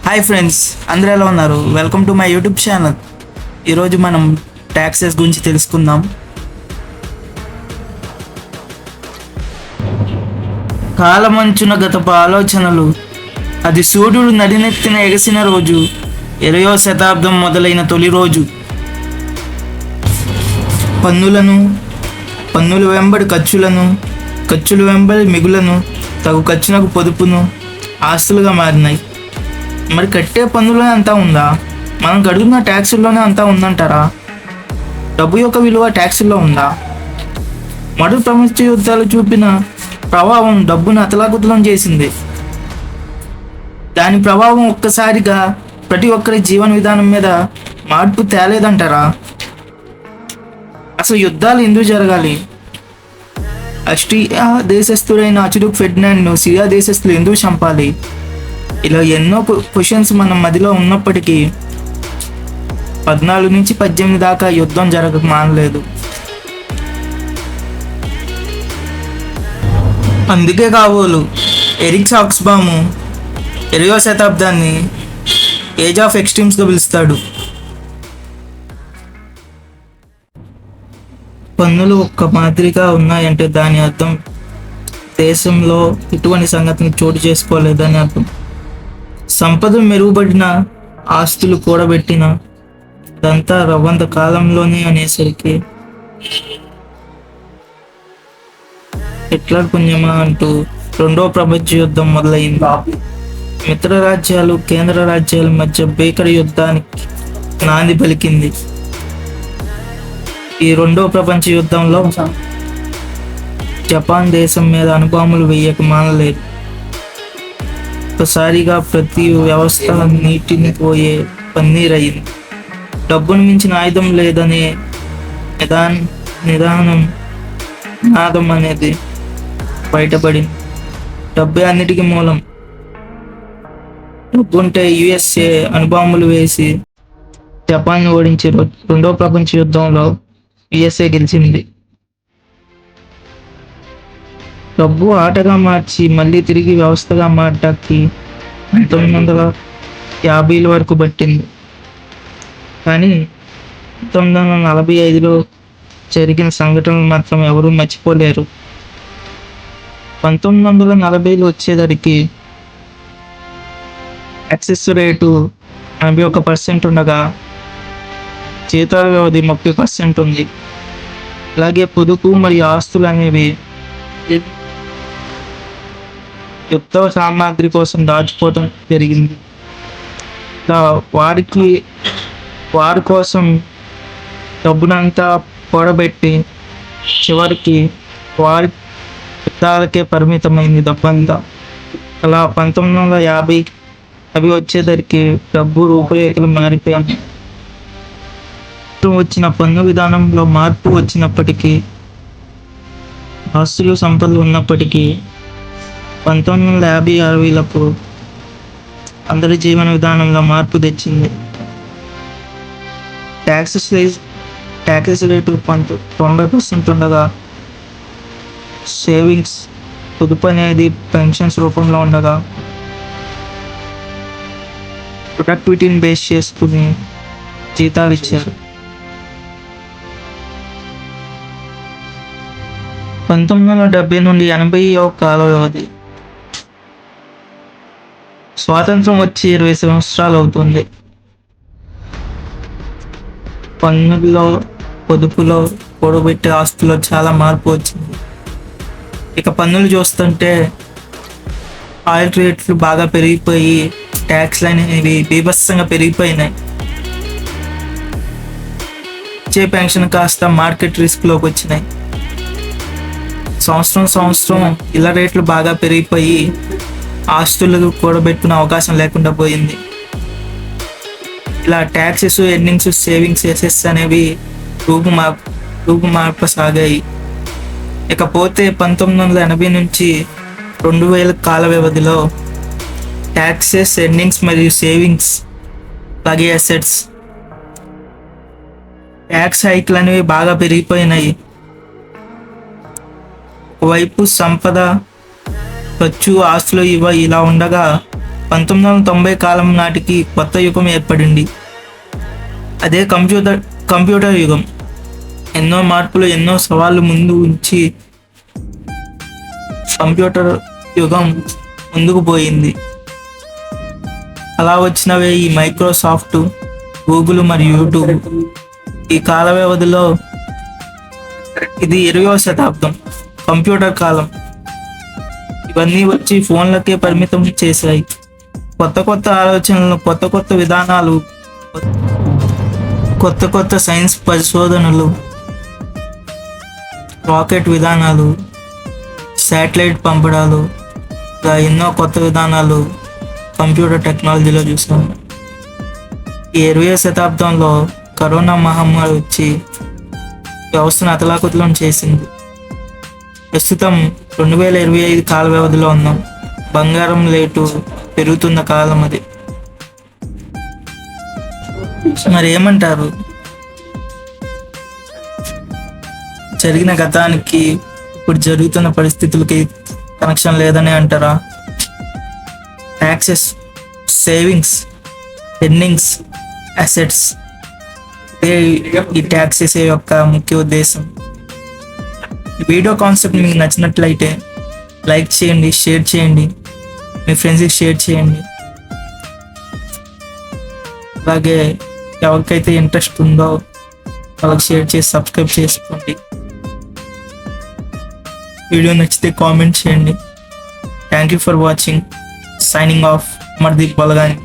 Hi friends, అందరూ ఎలా ఉన్నారు? Welcome to my YouTube channel. ఈరోజు మనం ట్యాక్సెస్ గురించి తెలుసుకుందాం. కాలమంచున గతపు ఆలోచనలు, అది సూర్యుడు నడినెత్తిన ఎగసిన రోజు, 20వ శతాబ్దం మొదలైన తొలి రోజు. పన్నుల వెంబడి ఖర్చులను, ఖర్చుల వెంబడి మిగులను, తగు ఖర్చునకు పొదుపును ఆస్తులుగా మారినాయి. మరి కట్టే పన్నులోనే అంతా ఉందా? మనం కడుగుతున్న ట్యాక్సుల్లోనే అంతా ఉందంటారా? డబ్బు యొక్క విలువ ట్యాక్సుల్లో ఉందా? మొదటి ప్రపంచ యుద్ధాలు చూపిన ప్రభావం డబ్బును అతలాకుతలం చేసింది. దాని ప్రభావం ఒక్కసారిగా ప్రతి ఒక్కరి జీవన విధానం మీద మార్పు తేలేదంటారా? అసలు యుద్ధాలు ఎందుకు జరగాలి? ఆస్ట్రియా దేశస్థుడైన అర్చ్డ్యూక్ ఫెర్డినాండ్ను సిరియా దేశస్థులు ఎందుకు చంపాలి? ఇలా ఎన్నో క్వశ్చన్స్ మన మదిలో ఉన్నప్పటికీ 14 నుంచి 18 దాకా యుద్ధం జరగక మానలేదు. అందుకే కాబోలు ఎరిక్ సాక్స్బాము 20వ శతాబ్దాన్ని ఏజ్ ఆఫ్ ఎక్స్ట్రీమ్స్గా పిలుస్తాడు. పన్నులు ఒక్క మాదిరిగా ఉన్నాయంటే దాని అర్థం దేశంలో ఇటువంటి సంగతిని చోటు చేసుకోలేదని అర్థం. సంపద మెరుగుపడిన, ఆస్తులు కూడబెట్టిన, ఇదంతా రవ్వంత కాలంలోనే అనేసరికి హిట్లర్ పుణ్యమా అంటూ 2వ ప్రపంచ యుద్ధం మొదలైంది. మిత్ర రాజ్యాలు, కేంద్ర రాజ్యాల మధ్య భీకర యుద్ధానికి నాంది పలికింది. ఈ 2వ ప్రపంచ యుద్ధంలో జపాన్ దేశం మీద అణుబాంబులు వేయక మానలేదు. ఒక్కసారిగా ప్రతి వ్యవస్థ నీటిని పోయే పన్నీరయింది. డబ్బును మించిన ఆయుధం లేదనే నినాదం అనేది బయటపడింది. డబ్బే అన్నిటికీ మూలం. డబ్బుంటే యుఎస్ఏ అణుబాంబులు వేసి జపాన్ ఓడించి 2వ ప్రపంచ యుద్ధంలో యుఎస్ఏ గెలిచింది. డబ్బు ఆటగా మార్చి మళ్ళీ తిరిగి వ్యవస్థగా మారడానికి 1950ల వరకు పట్టింది. కానీ 1945లో జరిగిన సంఘటనలు మాత్రం ఎవరూ మర్చిపోలేరు. 1940లో వచ్చేసరికి యాక్సెస్ రేటు 81% ఉండగా జీతాల వ్యవధి 30% ఉంది. అలాగే పొదుపు మరియు ఆస్తులు అనేవి యుద్ధ సామాగ్రి కోసం దాచుకోవడం జరిగింది. వారి కోసం డబ్బునంతా కూడబెట్టి చివరికి వారి యుద్ధాలకే పరిమితమైంది డబ్బంతా. అలా 1950 అవి వచ్చేసరికి డబ్బు రూపురేఖలు మారిపోయాయి. వచ్చిన పన్ను విధానంలో మార్పు వచ్చినప్పటికీ, ఆస్తులు సంపదలు ఉన్నప్పటికీ 1950-60లకు అందరి జీవన విధానంలో మార్పు తెచ్చింది. ట్యాక్సెస్ రేటు 90% ఉండగా సేవింగ్స్, పొదుపు అనేది పెన్షన్స్ రూపంలో ఉండగా ప్రొడక్టివిటీని బేస్ చేసుకుని జీతాలు ఇచ్చారు. 1970 నుండి 80వ కాల వ్యవధి. స్వాతంత్రం వచ్చి 20 సంవత్సరాలు అవుతుంది. పన్నుల్లో, పొదుపులో, కూడబెట్టే ఆస్తుల్లో చాలా మార్పు వచ్చింది. ఇక పన్నులు చూస్తుంటే ఆయిల్ రేట్లు బాగా పెరిగిపోయి ట్యాక్స్లు అనేవి బీభత్సంగా పెరిగిపోయినాయి. ఇచ్చే పెన్షన్ కాస్త మార్కెట్ రిస్క్లోకి వచ్చినాయి. సంవత్సరం ఇలా రేట్లు బాగా పెరిగిపోయి ఆస్తులు కూడబెట్టుకునే అవకాశం లేకుండా పోయింది. ఇలా ట్యాక్సెస్, ఎర్నింగ్స్, సేవింగ్స్, ఎసెట్స్ అనేవి రూపుమార్పు సాగాయి. ఇకపోతే 1980 నుంచి 2000 కాల వ్యవధిలో ట్యాక్సెస్, ఎర్నింగ్స్ మరియు సేవింగ్స్, అలాగే అసెట్స్ ట్యాక్స్ హైక్లు అనేవి బాగా పెరిగిపోయినాయి. ఒకవైపు సంపద, ఖర్చు, ఆస్తులు ఇలా ఉండగా 1990 కాలం నాటికి కొత్త యుగం ఏర్పడింది. అదే కంప్యూటర్ యుగం. ఎన్నో మార్పులు, ఎన్నో సవాళ్ళు ముందు ఉంచి కంప్యూటర్ యుగం ముందుకు పోయింది. అలా వచ్చినవే ఈ మైక్రోసాఫ్ట్, గూగుల్ మరియు యూట్యూబ్. ఈ కాల వ్యవధిలో ఇది 20వ శతాబ్దం, కంప్యూటర్ కాలం. ఇవన్నీ వచ్చి ఫోన్లకే పరిమితం చేశాయి. కొత్త కొత్త ఆలోచనలు, కొత్త కొత్త విధానాలు, కొత్త కొత్త సైన్స్ పరిశోధనలు, రాకెట్ విధానాలు, శాటిలైట్ పంపడాలు, ఇలా ఎన్నో కొత్త విధానాలు కంప్యూటర్ టెక్నాలజీలో చూసాము. ఈ 20వ శతాబ్దంలో కరోనా మహమ్మారి వచ్చి వ్యవస్థను అతలాకుతలం చేసింది. ప్రస్తుతం 2025 కాల వ్యవధిలో ఉన్నాం. బంగారం రేటు పెరుగుతున్న కాలం అది. మరి ఏమంటారు? జరిగిన గతానికి ఇప్పుడు జరుగుతున్న పరిస్థితులకి కనెక్షన్ లేదని అంటారా? ట్యాక్సెస్, సేవింగ్స్, ఎర్నింగ్స్, అసెట్స్, ఈ ట్యాక్సెస్ యొక్క ముఖ్య ఉద్దేశం. ఈ వీడియో కాన్సెప్ట్ మీకు నచ్చినట్లయితే లైక్ చేయండి, షేర్ చేయండి, మీ ఫ్రెండ్స్కి షేర్ చేయండి. అలాగే ఎవరికైతే ఇంట్రెస్ట్ ఉందో వాళ్ళకి షేర్ చేసి సబ్స్క్రైబ్ చేసుకోండి. వీడియో నచ్చితే కామెంట్ చేయండి. Thank you for watching. Signing off, Amardeep Balagani.